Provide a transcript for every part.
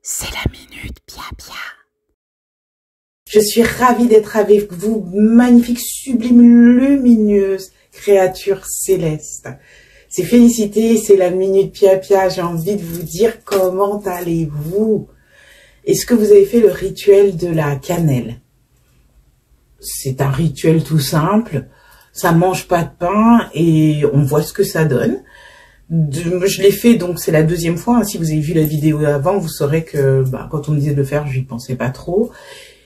c'est la minute Pia Pia. Je suis ravie d'être avec vous, magnifique, sublime, lumineuse créature céleste. C'est Félicité, c'est la minute Pia Pia. J'ai envie de vous dire comment allez-vous? Est-ce que vous avez fait le rituel de la cannelle? C'est un rituel tout simple. Ça mange pas de pain et on voit ce que ça donne. Je l'ai fait, donc c'est la deuxième fois. Si vous avez vu la vidéo avant, vous saurez que quand on me disait de le faire, je n'y pensais pas trop.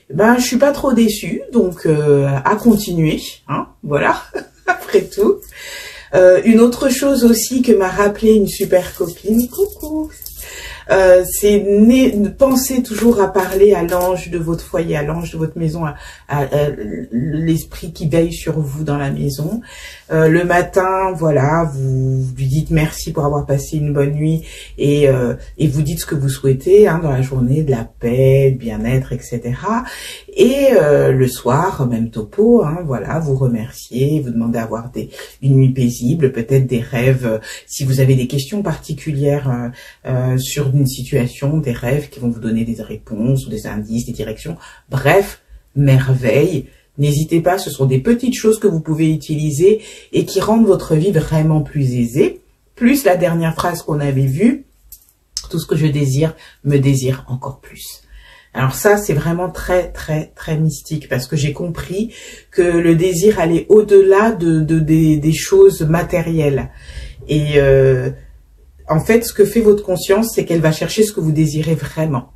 Je suis pas trop déçue, donc à continuer, hein, voilà, après tout. Une autre chose aussi que m'a rappelé une super copine, coucou, c'est pensez toujours à parler à l'ange de votre foyer, à l'ange de votre maison, à l'esprit qui veille sur vous dans la maison. Le matin, voilà, vous lui dites merci pour avoir passé une bonne nuit et vous dites ce que vous souhaitez dans la journée, de la paix, de bien-être, etc. Et le soir, même topo, voilà, vous remerciez, vous demandez d'avoir une nuit paisible, peut-être des rêves, si vous avez des questions particulières sur une situation, des rêves qui vont vous donner des réponses ou des indices, des directions. Bref, merveille. N'hésitez pas, ce sont des petites choses que vous pouvez utiliser et qui rendent votre vie vraiment plus aisée. Plus la dernière phrase qu'on avait vue, tout ce que je désire me désire encore plus. Alors ça, c'est vraiment très, très, très mystique parce que j'ai compris que le désir allait au-delà des choses matérielles. Et en fait, ce que fait votre conscience, c'est qu'elle va chercher ce que vous désirez vraiment.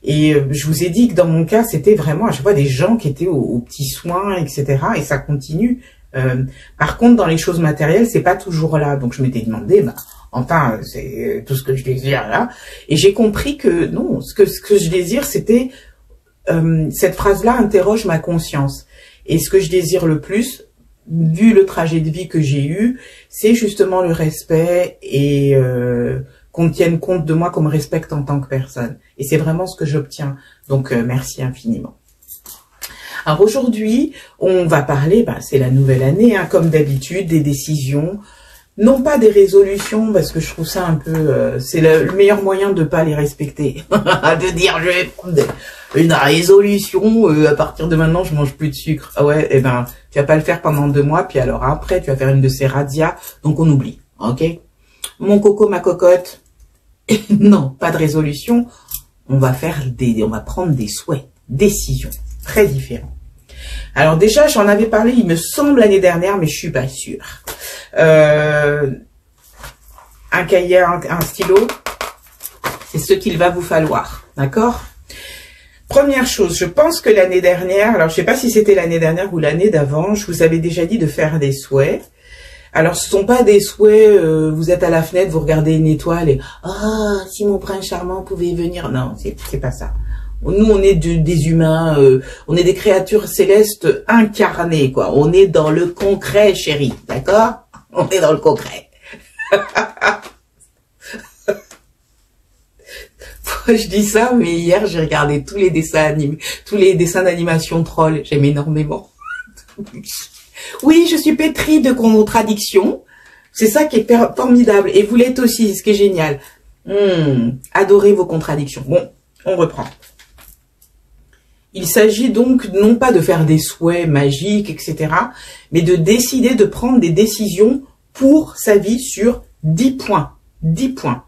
Et je vous ai dit que dans mon cas, c'était vraiment à chaque fois des gens qui étaient aux petits soins, etc. Et ça continue. Par contre, dans les choses matérielles, c'est pas toujours là. Donc je m'étais demandé, enfin, c'est tout ce que je désire là. Et j'ai compris que non, ce que je désire, c'était cette phrase-là interroge ma conscience. Et ce que je désire le plus, vu le trajet de vie que j'ai eu, c'est justement le respect et qu'on tienne compte de moi, qu'on me respecte en tant que personne. Et c'est vraiment ce que j'obtiens. Donc, merci infiniment. Alors aujourd'hui, on va parler, c'est la nouvelle année, comme d'habitude, des décisions. Non pas des résolutions, parce que je trouve ça un peu... c'est le meilleur moyen de pas les respecter. De dire, je vais prendre une résolution, à partir de maintenant, je mange plus de sucre. Ah ouais, tu vas pas le faire pendant 2 mois, puis alors après, tu vas faire une de ces radias, donc on oublie, ok? Mon coco, ma cocotte, non, pas de résolution. On va prendre des souhaits, décisions, très différents. Alors déjà, j'en avais parlé, il me semble, l'année dernière, mais je suis pas sûre. Un cahier, un stylo, c'est ce qu'il va vous falloir, d'accord? Première chose, je pense que l'année dernière, alors je sais pas si c'était l'année dernière ou l'année d'avant, je vous avais déjà dit de faire des souhaits. Alors ce sont pas des souhaits, vous êtes à la fenêtre, vous regardez une étoile et si mon prince charmant pouvait venir. Non, c'est pas ça. Nous, on est des humains, on est des créatures célestes incarnées, quoi. On est dans le concret, chérie, d'accord? On est dans le concret. Je dis ça, mais hier, j'ai regardé tous les dessins d'animation troll. J'aime énormément. Oui, je suis pétrie de contradictions. C'est ça qui est formidable. Et vous l'êtes aussi, ce qui est génial. Adorez vos contradictions. Bon, on reprend. Il s'agit donc non pas de faire des souhaits magiques, etc., mais de décider de prendre des décisions pour sa vie sur 10 points. 10 points.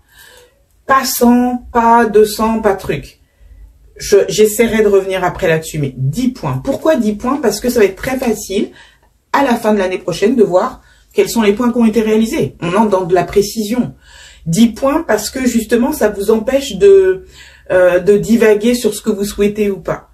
Pas 100, pas 200, pas truc. J'essaierai de revenir après là-dessus, mais 10 points. Pourquoi 10 points? Parce que ça va être très facile, à la fin de l'année prochaine, de voir quels sont les points qui ont été réalisés. On entre dans de la précision. 10 points parce que justement, ça vous empêche de divaguer sur ce que vous souhaitez ou pas.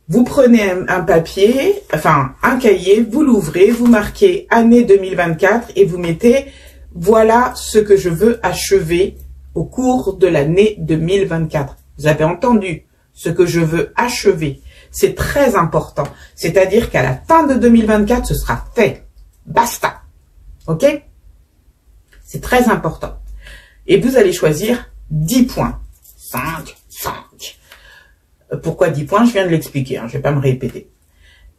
Vous prenez un papier, enfin un cahier, vous l'ouvrez, vous marquez année 2024 et vous mettez voilà ce que je veux achever au cours de l'année 2024. Vous avez entendu ce que je veux achever. C'est très important. C'est-à-dire qu'à la fin de 2024, ce sera fait. Basta. Ok? C'est très important. Et vous allez choisir 10 points. 5. Pourquoi 10 points? Je viens de l'expliquer, je vais pas me répéter.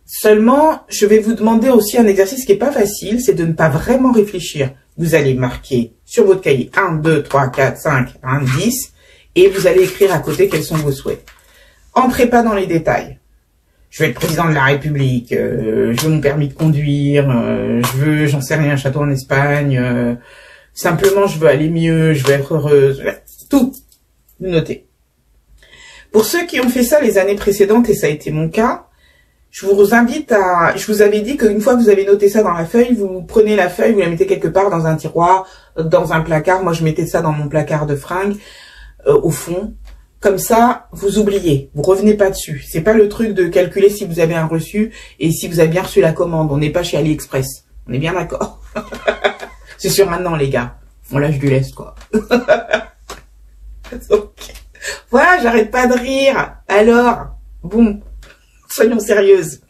Seulement, je vais vous demander aussi un exercice qui est pas facile, c'est de ne pas vraiment réfléchir. Vous allez marquer sur votre cahier 1, 2, 3, 4, 5, 10 Et vous allez écrire à côté quels sont vos souhaits. Entrez pas dans les détails. Je veux être président de la République, je veux mon permis de conduire, je veux, j'en sais rien, un château en Espagne, simplement je veux aller mieux, je veux être heureuse, tout, notez. Pour ceux qui ont fait ça les années précédentes, et ça a été mon cas, je vous invite à, je vous avais dit qu'une fois que vous avez noté ça dans la feuille, vous prenez la feuille, vous la mettez quelque part dans un tiroir, dans un placard, moi je mettais ça dans mon placard de fringues, au fond. Comme ça, vous oubliez, vous revenez pas dessus. C'est pas le truc de calculer si vous avez un reçu et si vous avez bien reçu la commande. On n'est pas chez AliExpress. On est bien d'accord. C'est sur maintenant, les gars. On lâche du lest, quoi. Donc, voilà, j'arrête pas de rire. Alors, bon, soyons sérieuses.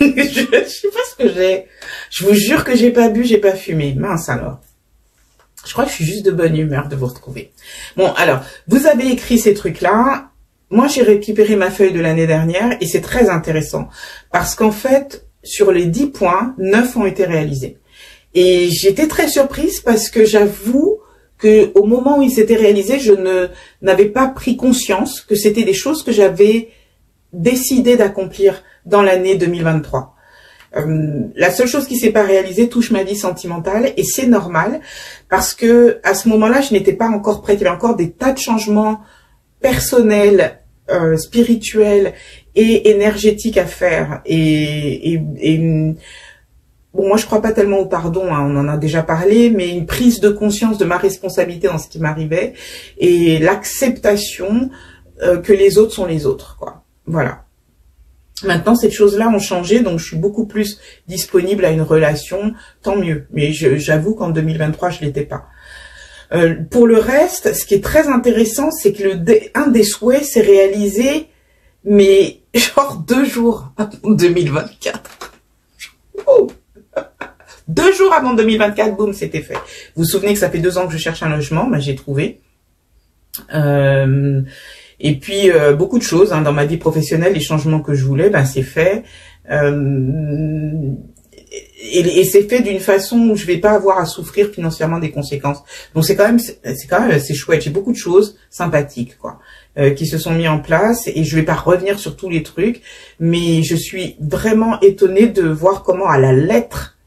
Je sais pas ce que j'ai. Je vous jure que j'ai pas bu, j'ai pas fumé. Mince alors. Je crois que je suis juste de bonne humeur de vous retrouver. Bon, alors, vous avez écrit ces trucs-là. Moi, j'ai récupéré ma feuille de l'année dernière et c'est très intéressant. Parce qu'en fait, sur les 10 points, 9 ont été réalisés. Et j'étais très surprise parce que j'avoue que au moment où ils s'étaient réalisés, je n'avais pas pris conscience que c'était des choses que j'avais décidé d'accomplir dans l'année 2023. La seule chose qui s'est pas réalisée touche ma vie sentimentale et c'est normal parce que à ce moment-là, je n'étais pas encore prête. Il y avait encore des tas de changements personnels, spirituels et énergétiques à faire. Et bon, moi, je crois pas tellement au pardon, hein, on en a déjà parlé, mais une prise de conscience de ma responsabilité dans ce qui m'arrivait et l'acceptation que les autres sont les autres, quoi. Voilà. Maintenant, ces choses-là ont changé, donc je suis beaucoup plus disponible à une relation, tant mieux. Mais j'avoue qu'en 2023, je l'étais pas. Pour le reste, ce qui est très intéressant, c'est que un des souhaits s'est réalisé, mais genre 2 jours avant 2024. Oh. 2 jours avant 2024, boum, c'était fait. Vous vous souvenez que ça fait 2 ans que je cherche un logement, ben, j'ai trouvé. Et puis beaucoup de choses hein, dans ma vie professionnelle, les changements que je voulais, ben c'est fait. Et c'est fait d'une façon où je vais pas avoir à souffrir financièrement des conséquences. Donc c'est quand même assez chouette. J'ai beaucoup de choses sympathiques quoi qui se sont mis en place et je vais pas revenir sur tous les trucs, mais je suis vraiment étonnée de voir comment à la lettre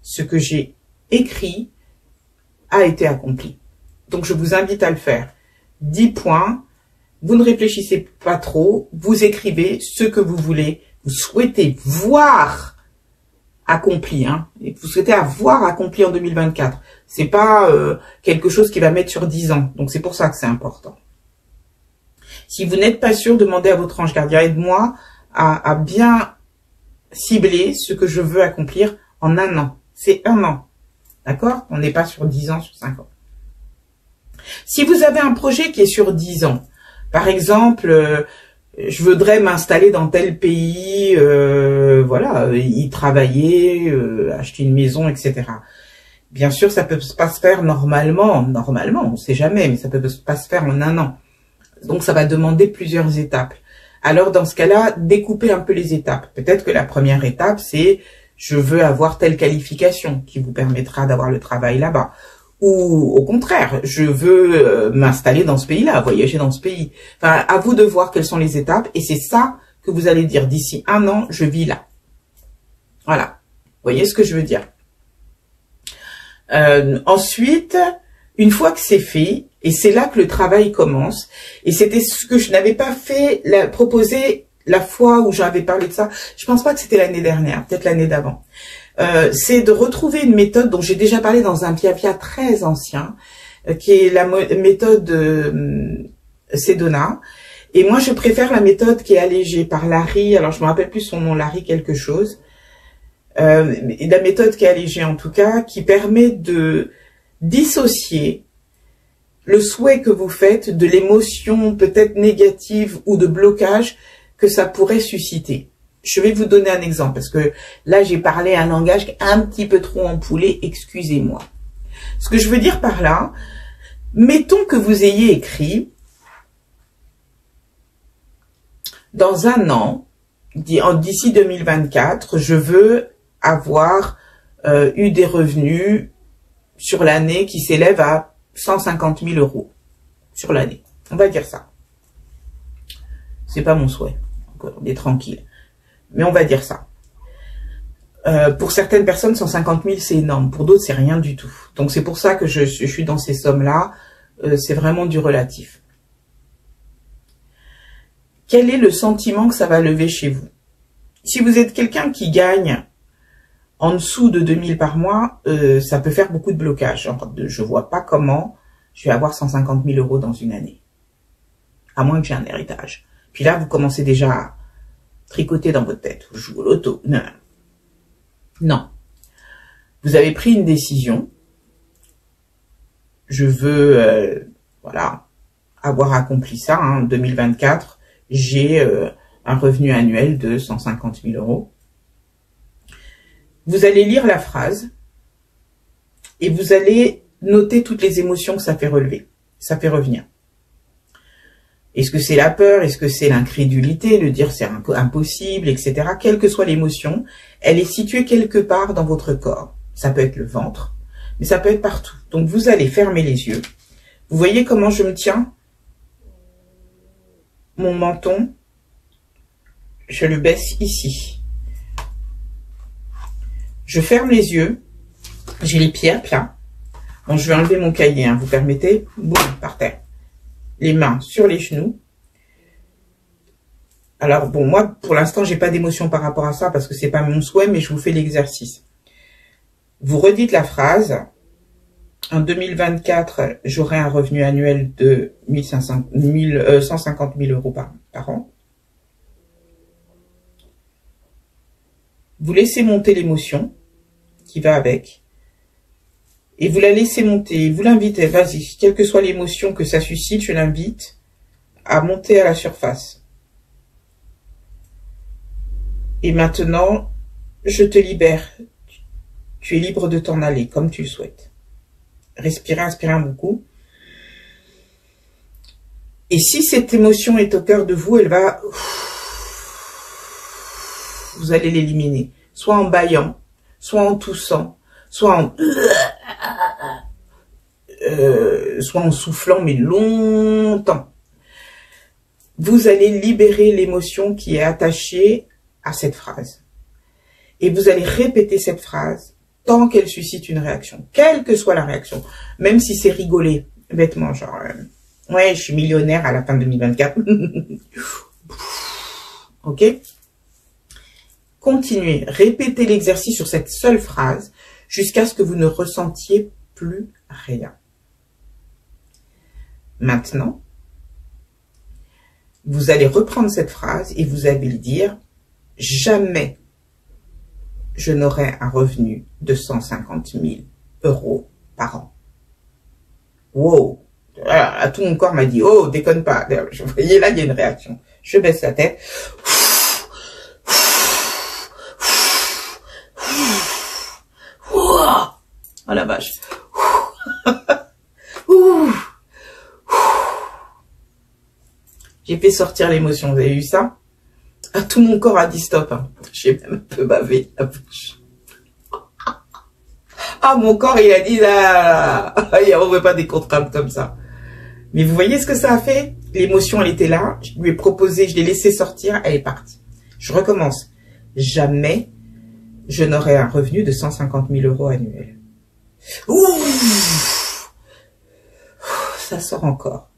ce que j'ai écrit a été accompli. Donc je vous invite à le faire. 10 points. Vous ne réfléchissez pas trop, vous écrivez ce que vous voulez, vous souhaitez voir accompli, hein, et vous souhaitez avoir accompli en 2024. C'est pas quelque chose qui va mettre sur 10 ans, donc c'est pour ça que c'est important. Si vous n'êtes pas sûr, demandez à votre ange gardien, aide-moi à bien cibler ce que je veux accomplir en 1 an. C'est 1 an, d'accord? On n'est pas sur 10 ans, sur 5 ans. Si vous avez un projet qui est sur 10 ans, par exemple, je voudrais m'installer dans tel pays, voilà, y travailler, acheter une maison, etc. Bien sûr, ça peut pas se faire normalement, on sait jamais, mais ça peut pas se faire en 1 an. Donc, ça va demander plusieurs étapes. Alors, dans ce cas-là, découpez un peu les étapes. Peut-être que la première étape, c'est je veux avoir telle qualification qui vous permettra d'avoir le travail là-bas. Ou au contraire, je veux m'installer dans ce pays-là, voyager dans ce pays. Enfin, à vous de voir quelles sont les étapes. Et c'est ça que vous allez dire. D'ici 1 an, je vis là. Voilà. Vous voyez ce que je veux dire. Ensuite, une fois que c'est fait, et c'est là que le travail commence, et c'était ce que je n'avais pas fait, proposé la fois où j'avais parlé de ça. Je pense pas que c'était l'année dernière, peut-être l'année d'avant. C'est de retrouver une méthode dont j'ai déjà parlé dans un Pia très ancien, qui est la méthode Sedona. Et moi, je préfère la méthode qui est allégée par Larry. Alors, je me rappelle plus son nom, Larry quelque chose. La méthode qui est allégée, en tout cas, qui permet de dissocier le souhait que vous faites de l'émotion peut-être négative ou de blocage que ça pourrait susciter. Je vais vous donner un exemple, parce que là, j'ai parlé un langage un petit peu trop empoulé, excusez-moi. Ce que je veux dire par là, mettons que vous ayez écrit, dans 1 an, d'ici 2024, je veux avoir eu des revenus sur l'année qui s'élèvent à 150 000 euros sur l'année. On va dire ça. C'est pas mon souhait. On est tranquille. Mais on va dire ça. Pour certaines personnes, 150 000, c'est énorme. Pour d'autres, c'est rien du tout. Donc, c'est pour ça que je suis dans ces sommes-là. C'est vraiment du relatif. Quel est le sentiment que ça va lever chez vous? Si vous êtes quelqu'un qui gagne en dessous de 2000 par mois, ça peut faire beaucoup de blocage. Je vois pas comment je vais avoir 150 000 euros dans une année. À moins que j'ai un héritage. Puis là, vous commencez déjà à tricoter dans votre tête. Vous jouez au loto. Non. Non. Vous avez pris une décision. Je veux, voilà, avoir accompli ça. En 2024, j'ai un revenu annuel de 150 000 euros. Vous allez lire la phrase et vous allez noter toutes les émotions que ça fait relever, ça fait revenir. Est-ce que c'est la peur? Est-ce que c'est l'incrédulité? Le dire c'est impossible, etc. Quelle que soit l'émotion, elle est située quelque part dans votre corps. Ça peut être le ventre, mais ça peut être partout. Donc vous allez fermer les yeux. Vous voyez comment je me tiens? Mon menton, je le baisse ici. Je ferme les yeux. J'ai les pieds à plat. Bon, je vais enlever mon cahier, hein, vous permettez? Boum, par terre. Les mains sur les genoux. Alors, bon, moi, pour l'instant, j'ai pas d'émotion par rapport à ça parce que c'est pas mon souhait, mais je vous fais l'exercice. Vous redites la phrase. En 2024, j'aurai un revenu annuel de 150 000 euros par an. Vous laissez monter l'émotion qui va avec. Et vous la laissez monter, vous l'invitez, vas-y, quelle que soit l'émotion que ça suscite, je l'invite à monter à la surface. Et maintenant, je te libère. Tu es libre de t'en aller comme tu le souhaites. Respirez, inspirez un bon coup. Et si cette émotion est au cœur de vous, elle va... Vous allez l'éliminer. Soit en bâillant, soit en toussant, soit en soufflant, mais longtemps. Vous allez libérer l'émotion qui est attachée à cette phrase. Et vous allez répéter cette phrase tant qu'elle suscite une réaction. Quelle que soit la réaction. Même si c'est rigoler, bêtement, genre, ouais, je suis millionnaire à la fin de 2024. Ok? Continuez, répétez l'exercice sur cette seule phrase jusqu'à ce que vous ne ressentiez plus rien. Maintenant, vous allez reprendre cette phrase et vous allez dire « Jamais je n'aurai un revenu de 150 000 euros par an. » Wow! Alors, tout mon corps m'a dit « Oh, déconne pas !» Vous voyez, là, il y a une réaction. Je baisse la tête. Oh la vache. J'ai fait sortir l'émotion, vous avez vu ça? Tout mon corps a dit stop. Hein. J'ai même un peu bavé la bouche. Ah, mon corps, il a dit là, il ne veut pas des contraintes comme ça. Mais vous voyez ce que ça a fait? L'émotion, elle était là. Je lui ai proposé, je l'ai laissé sortir, elle est partie. Je recommence. Jamais je n'aurai un revenu de 150 000 euros annuels. Ouh, ça sort encore.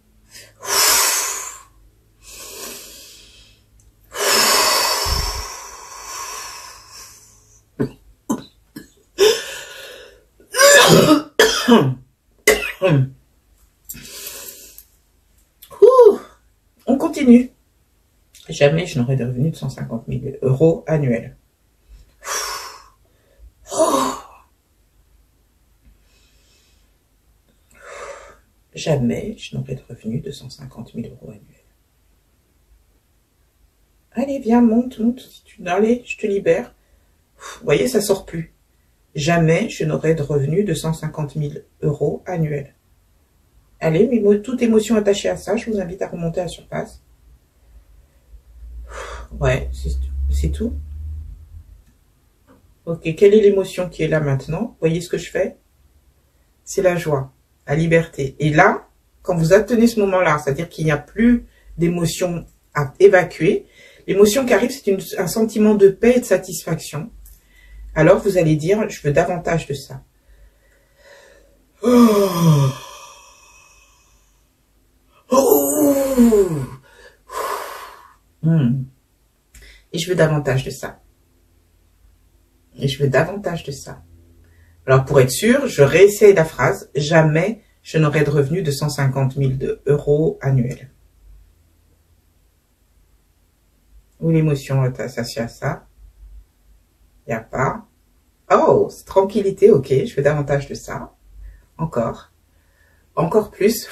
On continue. Jamais je n'aurai de revenus de 150 000 euros annuels. Jamais je n'aurai de revenus de 150 000 euros annuels. Allez, viens, monte. Allez, je te libère. Vous voyez, ça sort plus. Jamais je n'aurai de revenus de 150 000 euros annuels. Allez, mais toute émotion attachée à ça, je vous invite à remonter à la surface. Ouais, c'est tout. Ok, quelle est l'émotion qui est là maintenant? Vous voyez ce que je fais? C'est la joie. la liberté. Et là, quand vous atteignez ce moment-là, c'est-à-dire qu'il n'y a plus d'émotion à évacuer, l'émotion qui arrive, c'est un sentiment de paix et de satisfaction. Alors vous allez dire, je veux davantage de ça. Oh. Oh. Et je veux davantage de ça. Et je veux davantage de ça. Alors pour être sûr, je réessaye la phrase, jamais je n'aurai de revenus de 150 000 € annuels. Où l'émotion est associée à ça? Il n'y a pas. Oh, tranquillité, ok, je veux davantage de ça. Encore. Encore plus.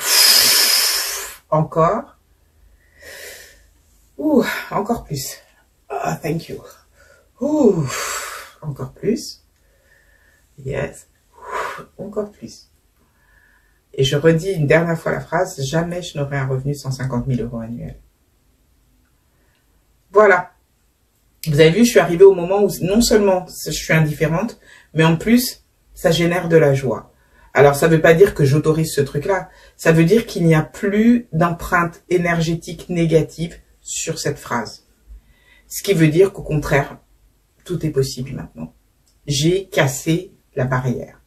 Encore. Ouh, encore plus. Ah, thank you. Ouh, encore plus. Yes. Encore plus. Et je redis une dernière fois la phrase, jamais je n'aurai un revenu de 150 000 € annuels. Voilà. Vous avez vu, je suis arrivée au moment où non seulement je suis indifférente, mais en plus, ça génère de la joie. Alors, ça ne veut pas dire que j'autorise ce truc-là. Ça veut dire qu'il n'y a plus d'empreinte énergétique négative sur cette phrase. Ce qui veut dire qu'au contraire, tout est possible maintenant. J'ai cassé la barrière.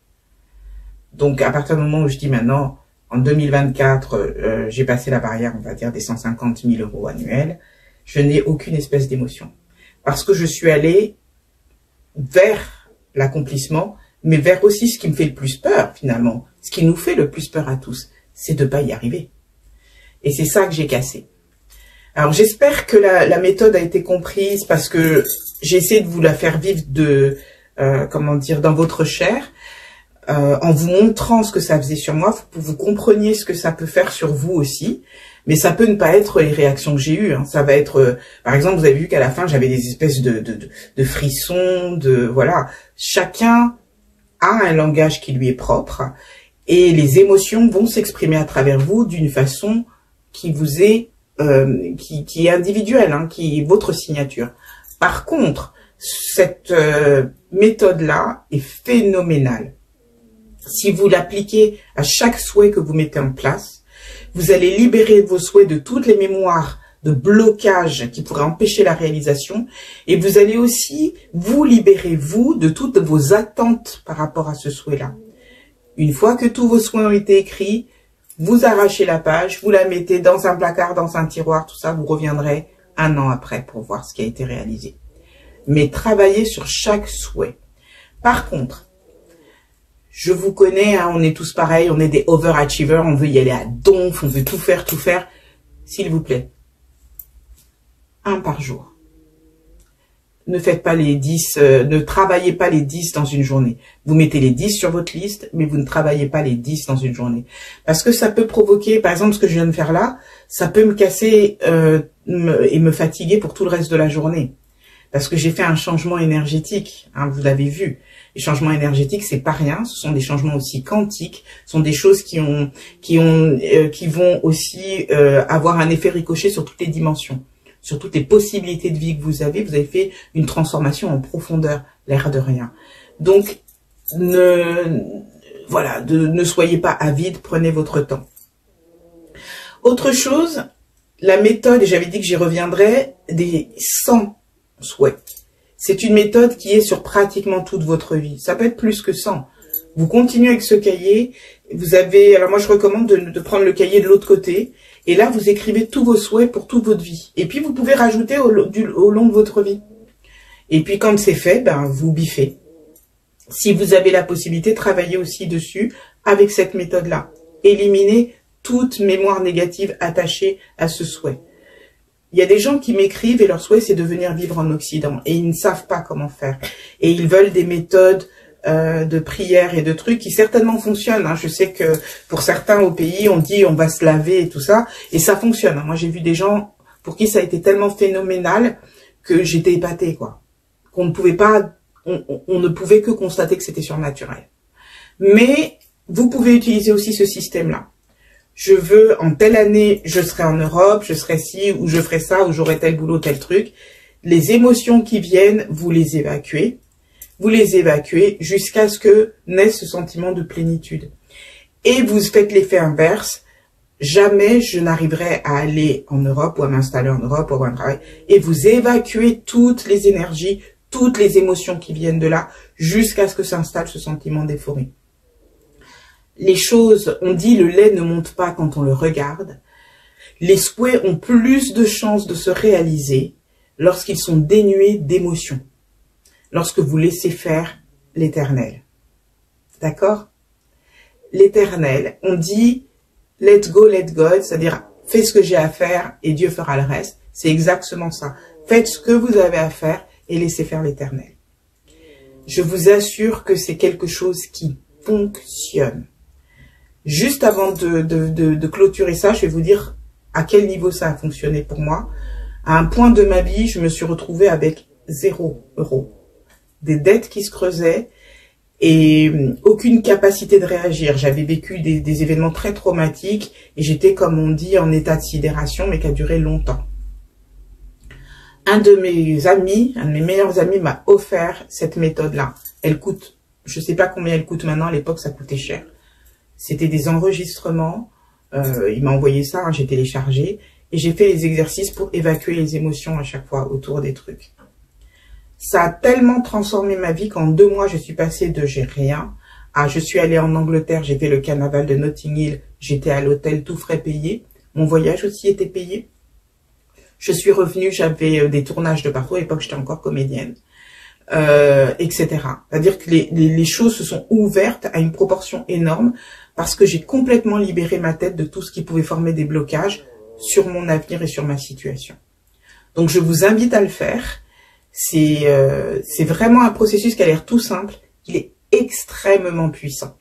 Donc, à partir du moment où je dis maintenant, en 2024, j'ai passé la barrière, on va dire, des 150 000 € annuels, je n'ai aucune espèce d'émotion. Parce que je suis allée vers l'accomplissement, mais vers aussi ce qui me fait le plus peur, finalement. Ce qui nous fait le plus peur à tous, c'est de ne pas y arriver. Et c'est ça que j'ai cassé. Alors, j'espère que la méthode a été comprise parce que j'ai essayé de vous la faire vivre comment dire, dans votre chair, en vous montrant ce que ça faisait sur moi, pour que vous compreniez ce que ça peut faire sur vous aussi. Mais ça peut ne pas être les réactions que j'ai eues. Hein. Ça va être, par exemple, vous avez vu qu'à la fin, j'avais des espèces de frissons, voilà. Chacun a un langage qui lui est propre et les émotions vont s'exprimer à travers vous d'une façon qui vous est, qui est individuelle, hein, qui est votre signature. Par contre, cette méthode-là est phénoménale. Si vous l'appliquez à chaque souhait que vous mettez en place, vous allez libérer vos souhaits de toutes les mémoires de blocage qui pourraient empêcher la réalisation et vous allez aussi vous libérer, vous, de toutes vos attentes par rapport à ce souhait-là. Une fois que tous vos souhaits ont été écrits, vous arrachez la page, vous la mettez dans un placard, dans un tiroir, tout ça, vous reviendrez un an après pour voir ce qui a été réalisé. Mais travaillez sur chaque souhait. Par contre, je vous connais, hein, on est tous pareils, on est des overachievers, on veut y aller à donf, on veut tout faire, tout faire. S'il vous plaît, 1 par jour. Ne faites pas les 10, ne travaillez pas les 10 dans une journée. Vous mettez les 10 sur votre liste, mais vous ne travaillez pas les 10 dans une journée. Parce que ça peut provoquer, par exemple, ce que je viens de faire là, ça peut me casser et me fatiguer pour tout le reste de la journée. Parce que j'ai fait un changement énergétique, hein, vous l'avez vu. Les changements énergétiques, c'est pas rien. Ce sont des changements aussi quantiques. Ce sont des choses qui vont aussi avoir un effet ricochet sur toutes les dimensions, sur toutes les possibilités de vie que vous avez. Vous avez fait une transformation en profondeur, l'air de rien. Donc, ne soyez pas avide. Prenez votre temps. Autre chose, la méthode, et j'avais dit que j'y reviendrai, des 100 souhaits. C'est une méthode qui est sur pratiquement toute votre vie. Ça peut être plus que 100. Vous continuez avec ce cahier. Vous avez, alors moi je recommande de prendre le cahier de l'autre côté. Et là, vous écrivez tous vos souhaits pour toute votre vie. Et puis vous pouvez rajouter au long de votre vie. Et puis quand c'est fait, ben vous biffez. Si vous avez la possibilité, travaillez aussi dessus avec cette méthode-là. Éliminez toute mémoire négative attachée à ce souhait. Il y a des gens qui m'écrivent et leur souhait c'est de venir vivre en Occident et ils ne savent pas comment faire. Et ils veulent des méthodes de prière et de trucs qui certainement fonctionnent. Hein. Je sais que pour certains au pays, on dit on va se laver et tout ça. Et ça fonctionne. Moi j'ai vu des gens pour qui ça a été tellement phénoménal que j'étais épatée, quoi. Qu'on ne pouvait pas, on ne pouvait que constater que c'était surnaturel. Mais vous pouvez utiliser aussi ce système-là. Je veux, en telle année, je serai en Europe, je serai ci, ou je ferai ça, ou j'aurai tel boulot, tel truc. Les émotions qui viennent, vous les évacuez. Vous les évacuez jusqu'à ce que naisse ce sentiment de plénitude. et vous faites l'effet inverse. Jamais je n'arriverai à aller en Europe ou à m'installer en Europe ou à un travail, et vous évacuez toutes les énergies, toutes les émotions qui viennent de là, jusqu'à ce que s'installe ce sentiment d'euphorie. Les choses, on dit le lait ne monte pas quand on le regarde. Les souhaits ont plus de chances de se réaliser lorsqu'ils sont dénués d'émotions, lorsque vous laissez faire l'éternel. D'accord? L'éternel, on dit let go, let God, c'est-à-dire fais ce que j'ai à faire et Dieu fera le reste. C'est exactement ça. Faites ce que vous avez à faire et laissez faire l'éternel. Je vous assure que c'est quelque chose qui fonctionne. Juste avant de clôturer ça, je vais vous dire à quel niveau ça a fonctionné pour moi. À un point de ma vie, je me suis retrouvée avec 0 €. Des dettes qui se creusaient et aucune capacité de réagir. J'avais vécu des événements très traumatiques et j'étais, comme on dit, en état de sidération, mais qui a duré longtemps. Un de mes meilleurs amis m'a offert cette méthode-là. Elle coûte, je sais pas combien elle coûte maintenant, à l'époque ça coûtait cher. C'était des enregistrements, il m'a envoyé ça, hein, j'ai téléchargé, et j'ai fait les exercices pour évacuer les émotions à chaque fois autour des trucs. Ça a tellement transformé ma vie qu'en 2 mois, je suis passée de j'ai rien à je suis allée en Angleterre, j'ai fait le carnaval de Notting Hill, j'étais à l'hôtel, tout frais payé, mon voyage aussi était payé. Je suis revenue, j'avais des tournages de partout, à l'époque j'étais encore comédienne, etc. C'est-à-dire que les choses se sont ouvertes à une proportion énorme parce que j'ai complètement libéré ma tête de tout ce qui pouvait former des blocages sur mon avenir et sur ma situation. Donc je vous invite à le faire. C'est vraiment un processus qui a l'air tout simple, il est extrêmement puissant.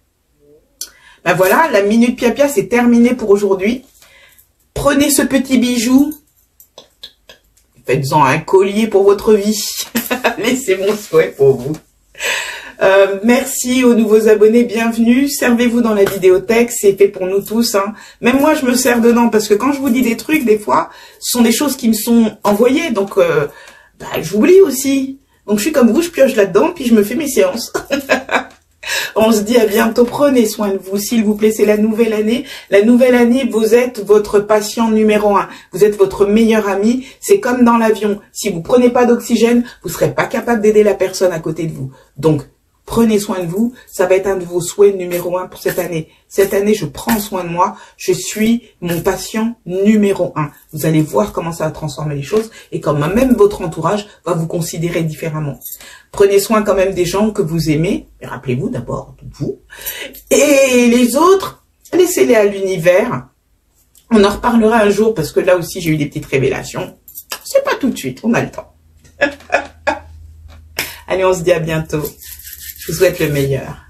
Ben voilà, la minute Pia-Pia, c'est terminé pour aujourd'hui. Prenez ce petit bijou, faites-en un collier pour votre vie. Allez, c'est mon souhait pour vous. Merci aux nouveaux abonnés, bienvenue. Servez-vous dans la vidéothèque, c'est fait pour nous tous. Hein. Même moi, je me sers dedans parce que quand je vous dis des trucs, des fois, ce sont des choses qui me sont envoyées. Donc, j'oublie aussi. Donc, je suis comme vous, je pioche là-dedans, puis je me fais mes séances. On se dit à bientôt, prenez soin de vous, s'il vous plaît, c'est la nouvelle année. La nouvelle année, vous êtes votre patient numéro 1. Vous êtes votre meilleur ami. C'est comme dans l'avion. Si vous prenez pas d'oxygène, vous serez pas capable d'aider la personne à côté de vous. Donc, prenez soin de vous. Ça va être un de vos souhaits numéro 1 pour cette année. Cette année, je prends soin de moi. Je suis mon patient numéro 1. Vous allez voir comment ça va transformer les choses et comment même votre entourage va vous considérer différemment. Prenez soin quand même des gens que vous aimez. Rappelez-vous d'abord de vous. Et les autres, laissez-les à l'univers. On en reparlera un jour parce que là aussi, j'ai eu des petites révélations. C'est pas tout de suite, on a le temps. Allez, on se dit à bientôt. Je vous souhaite le meilleur.